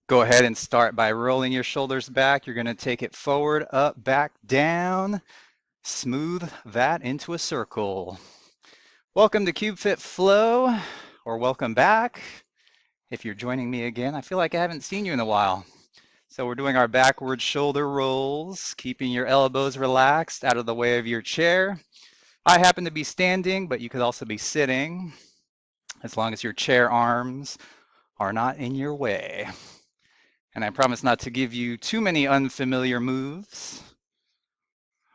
Go ahead and start by rolling your shoulders back. You're going to take it forward, up, back, down. Smooth that into a circle. Welcome to CubeFit Flow, or welcome back. If you're joining me again, I feel like I haven't seen you in a while. So we're doing our backward shoulder rolls, keeping your elbows relaxed out of the way of your chair. I happen to be standing, but you could also be sitting, as long as your chair arms are not in your way. And I promise not to give you too many unfamiliar moves.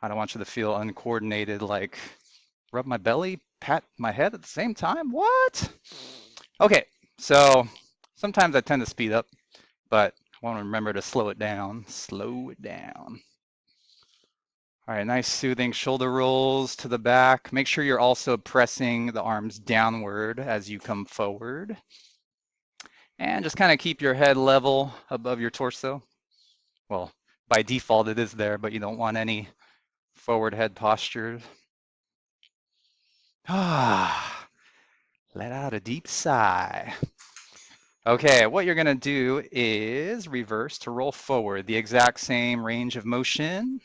I don't want you to feel uncoordinated, like rub my belly, pat my head at the same time. What? Okay, so sometimes I tend to speed up, but I want to remember to slow it down. Slow it down. All right, nice soothing shoulder rolls to the back. Make sure you're also pressing the arms downward as you come forward. And just kind of keep your head level above your torso. Well, by default it is there, but you don't want any forward head posture. Ah, let out a deep sigh. Okay, what you're gonna do is reverse to roll forward, the exact same range of motion.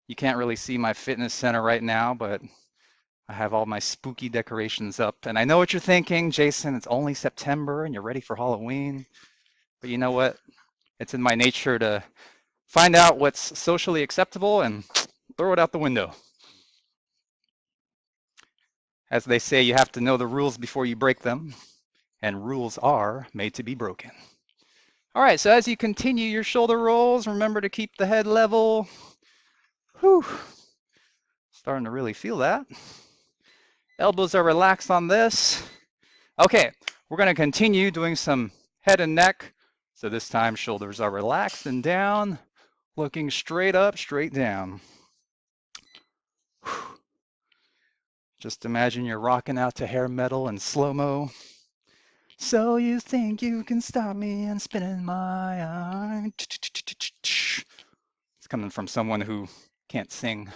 You can't really see my fitness center right now, but I have all my spooky decorations up. And I know what you're thinking, Jason, it's only September and you're ready for Halloween. But you know what? It's in my nature to find out what's socially acceptable and throw it out the window. As they say, you have to know the rules before you break them, and rules are made to be broken. All right, so as you continue your shoulder rolls, remember to keep the head level. Whew. Starting to really feel that. Elbows are relaxed on this. Okay, we're going to continue doing some head and neck. So this time shoulders are relaxed and down, looking straight up, straight down. Whew. Just imagine you're rocking out to hair metal and slow-mo. So you think you can stop me and spinning my eye. It's coming from someone who can't sing.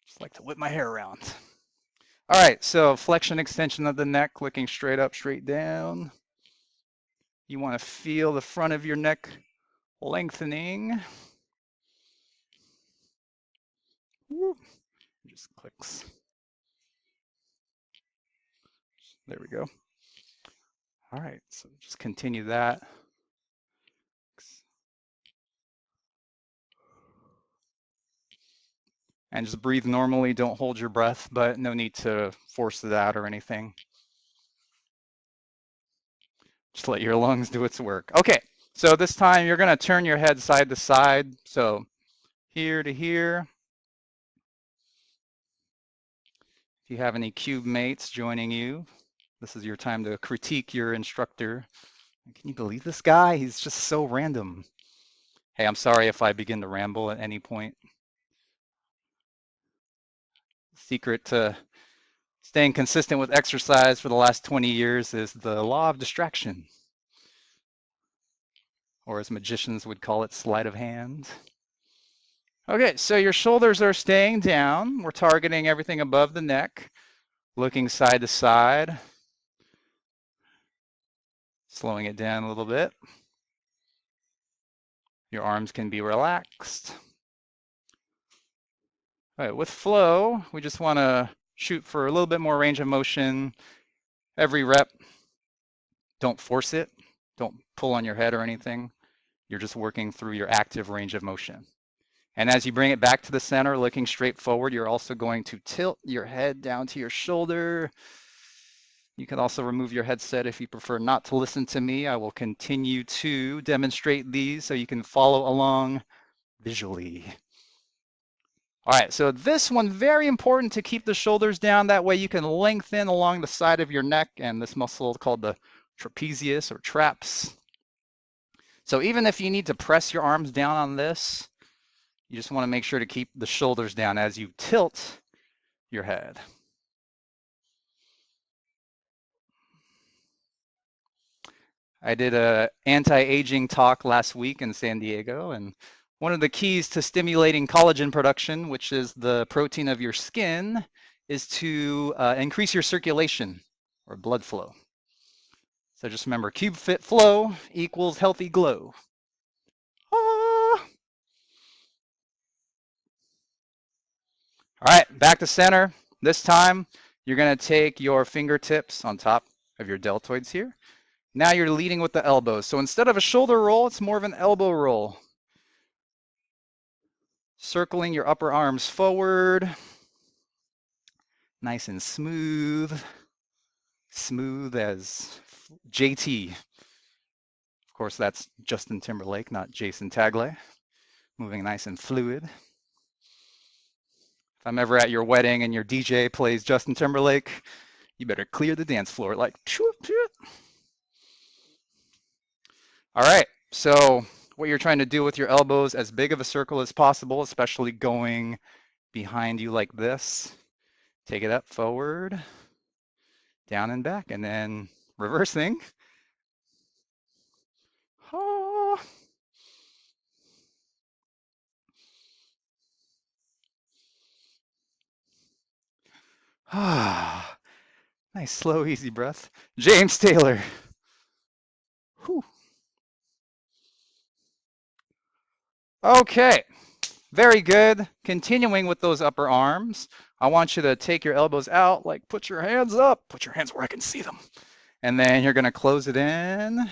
Just like to whip my hair around. All right, so flexion, extension of the neck, looking straight up, straight down. You want to feel the front of your neck lengthening. Woo. Just clicks. There we go. All right, so just continue that. And just breathe normally. Don't hold your breath, but no need to force it out or anything. Just let your lungs do its work. Okay, so this time you're going to turn your head side to side. So here to here. If you have any cube mates joining you, this is your time to critique your instructor. Can you believe this guy? He's just so random. Hey, I'm sorry if I begin to ramble at any point. Secret to staying consistent with exercise for the last 20 years is the law of distraction, or as magicians would call it, sleight of hand. Okay, so your shoulders are staying down. We're targeting everything above the neck, looking side to side, slowing it down a little bit. Your arms can be relaxed. All right, with flow, we just want to shoot for a little bit more range of motion every rep. Don't force it. Don't pull on your head or anything. You're just working through your active range of motion. And as you bring it back to the center, looking straight forward, you're also going to tilt your head down to your shoulder. You can also remove your headset if you prefer not to listen to me. I will continue to demonstrate these so you can follow along visually. All right, so this one, very important to keep the shoulders down. That way you can lengthen along the side of your neck, and this muscle is called the trapezius or traps. So even if you need to press your arms down on this, you just want to make sure to keep the shoulders down as you tilt your head. I did an anti-aging talk last week in San Diego, and one of the keys to stimulating collagen production, which is the protein of your skin, is to increase your circulation or blood flow. So just remember, CubeFit Flow equals healthy glow. Ah. All right, back to center. This time, you're going to take your fingertips on top of your deltoids here. Now you're leading with the elbows. So instead of a shoulder roll, it's more of an elbow roll. Circling your upper arms forward. Nice and smooth. Smooth as JT. Of course, that's Justin Timberlake, not Jason Taglay. Moving nice and fluid. If I'm ever at your wedding and your DJ plays Justin Timberlake, you better clear the dance floor like, shoot, shoot. All right, so what you're trying to do with your elbows, as big of a circle as possible, especially going behind you like this. Take it up, forward, down and back, and then reversing. Oh. Ah. Nice, slow, easy breath. James Taylor. Whew. Okay, very good. Continuing with those upper arms, I want you to take your elbows out, like put your hands up, put your hands where I can see them. And then you're gonna close it in.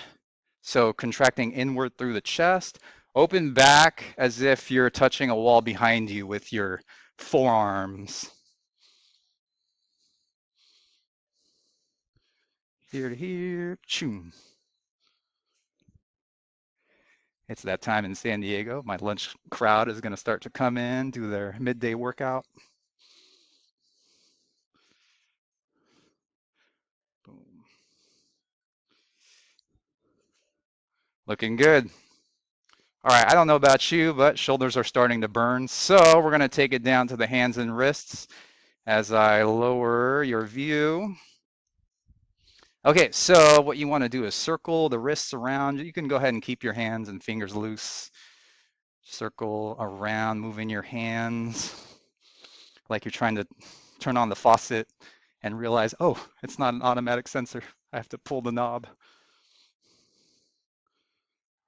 So contracting inward through the chest, open back as if you're touching a wall behind you with your forearms. Here to here, choom. It's that time in San Diego. My lunch crowd is going to start to come in, do their midday workout. Boom. Looking good. All right, I don't know about you, but shoulders are starting to burn. So we're going to take it down to the hands and wrists as I lower your view. Okay, so what you want to do is circle the wrists around. You can go ahead and keep your hands and fingers loose. Circle around, moving your hands like you're trying to turn on the faucet and realize, oh, it's not an automatic sensor. I have to pull the knob.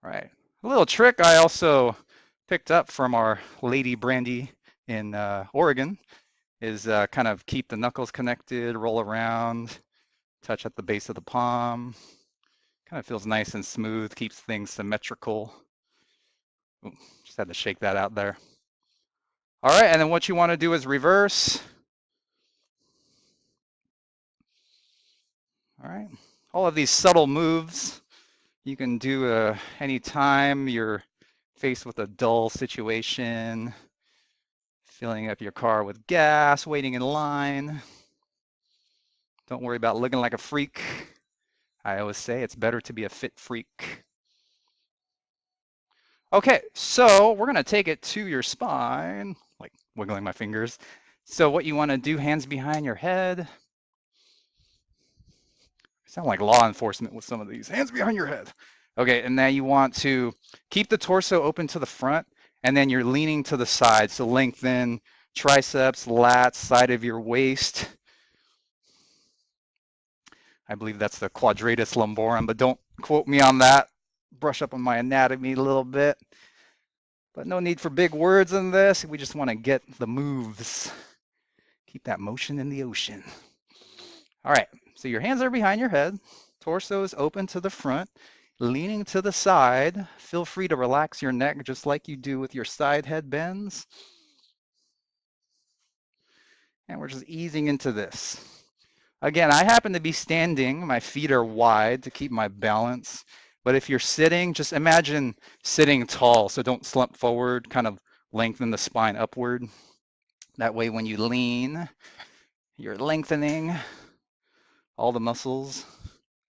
All right. A little trick I also picked up from our lady Brandy in Oregon is kind of keep the knuckles connected, roll around, touch at the base of the palm. Kind of feels nice and smooth, keeps things symmetrical. Ooh, just had to shake that out there. All right, and then what you want to do is reverse. All right, all of these subtle moves you can do anytime you're faced with a dull situation, filling up your car with gas, waiting in line. Don't worry about looking like a freak. I always say it's better to be a fit freak. Okay, so we're gonna take it to your spine, like wiggling my fingers. So what you wanna do, hands behind your head. I sound like law enforcement with some of these, hands behind your head. Okay, and now you want to keep the torso open to the front, and then you're leaning to the side. So lengthen triceps, lats, side of your waist. I believe that's the quadratus lumborum, but don't quote me on that. Brush up on my anatomy a little bit. But no need for big words in this. We just want to get the moves. Keep that motion in the ocean. All right, so your hands are behind your head. Torso is open to the front, leaning to the side. Feel free to relax your neck just like you do with your side head bends. And we're just easing into this. Again, I happen to be standing. My feet are wide to keep my balance. But if you're sitting, just imagine sitting tall. So don't slump forward, kind of lengthen the spine upward. That way when you lean, you're lengthening all the muscles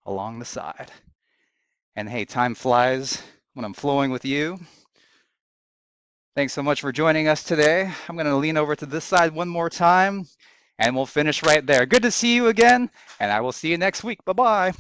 along the side. And hey, time flies when I'm flowing with you. Thanks so much for joining us today. I'm going to lean over to this side one more time, and we'll finish right there. Good to see you again, and I will see you next week. Bye-bye.